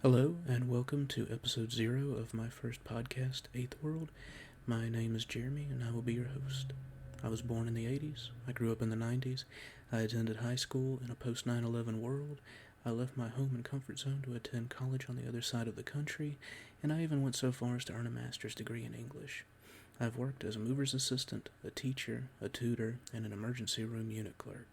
Hello, and welcome to episode 0 of my first podcast, Eighthworld. My name is Jeremy, and I will be your host. I was born in the 80s. I grew up in the 90s. I attended high school in a post-9/11 world. I left my home and comfort zone to attend college on the other side of the country, and I even went so far as to earn a master's degree in English. I've worked as a mover's assistant, a teacher, a tutor, and an emergency room unit clerk.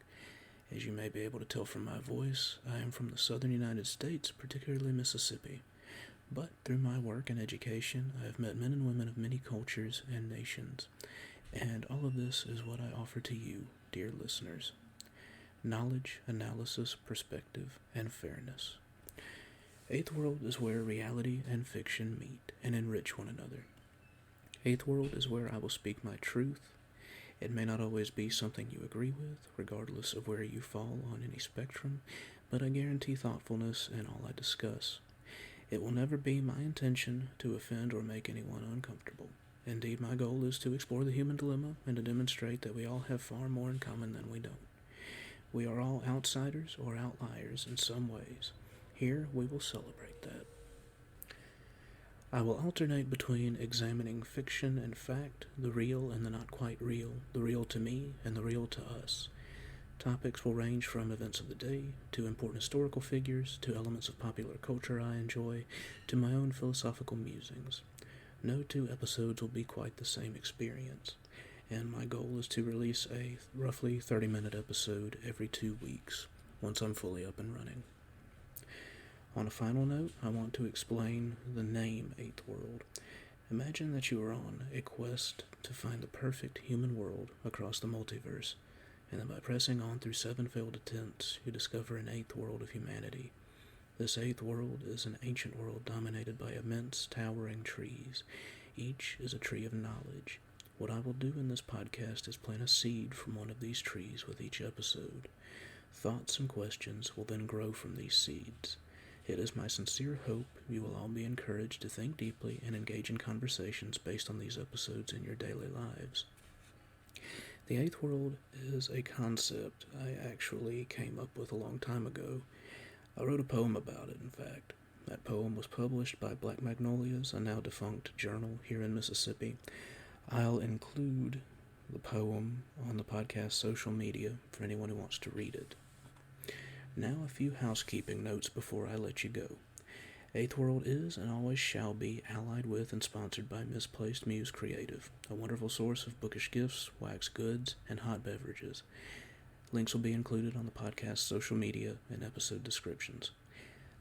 As you may be able to tell from my voice, I am from the southern United States, particularly Mississippi. But through my work and education, I have met men and women of many cultures and nations. And all of this is what I offer to you, dear listeners. Knowledge, analysis, perspective, and fairness. Eighthworld is where reality and fiction meet and enrich one another. Eighthworld is where I will speak my truth. It may not always be something you agree with, regardless of where you fall on any spectrum, but I guarantee thoughtfulness in all I discuss. It will never be my intention to offend or make anyone uncomfortable. Indeed, my goal is to explore the human dilemma and to demonstrate that we all have far more in common than we don't. We are all outsiders or outliers in some ways. Here, we will celebrate that. I will alternate between examining fiction and fact, the real and the not quite real, the real to me and the real to us. Topics will range from events of the day, to important historical figures, to elements of popular culture I enjoy, to my own philosophical musings. No two episodes will be quite the same experience, and my goal is to release a roughly 30-minute episode every 2 weeks, once I'm fully up and running. On a final note, I want to explain the name Eighthworld. Imagine that you are on a quest to find the perfect human world across the multiverse, and then by pressing on through 7 failed attempts, you discover an 8th world of humanity. This 8th world is an ancient world dominated by immense, towering trees. Each is a tree of knowledge. What I will do in this podcast is plant a seed from one of these trees with each episode. Thoughts and questions will then grow from these seeds. It is my sincere hope you will all be encouraged to think deeply and engage in conversations based on these episodes in your daily lives. The 8th world is a concept I actually came up with a long time ago. I wrote a poem about it, in fact. That poem was published by Black Magnolias, a now defunct journal here in Mississippi. I'll include the poem on the podcast social media for anyone who wants to read it. Now a few housekeeping notes before I let you go. Eighthworld is and always shall be allied with and sponsored by Misplaced Muse Creative, a wonderful source of bookish gifts, wax goods, and hot beverages. Links will be included on the podcast's social media and episode descriptions.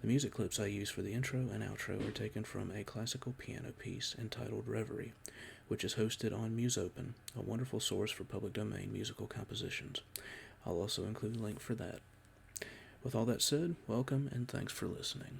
The music clips I use for the intro and outro are taken from a classical piano piece entitled Reverie, which is hosted on Muse Open, a wonderful source for public domain musical compositions. I'll also include a link for that. With all that said, welcome and thanks for listening.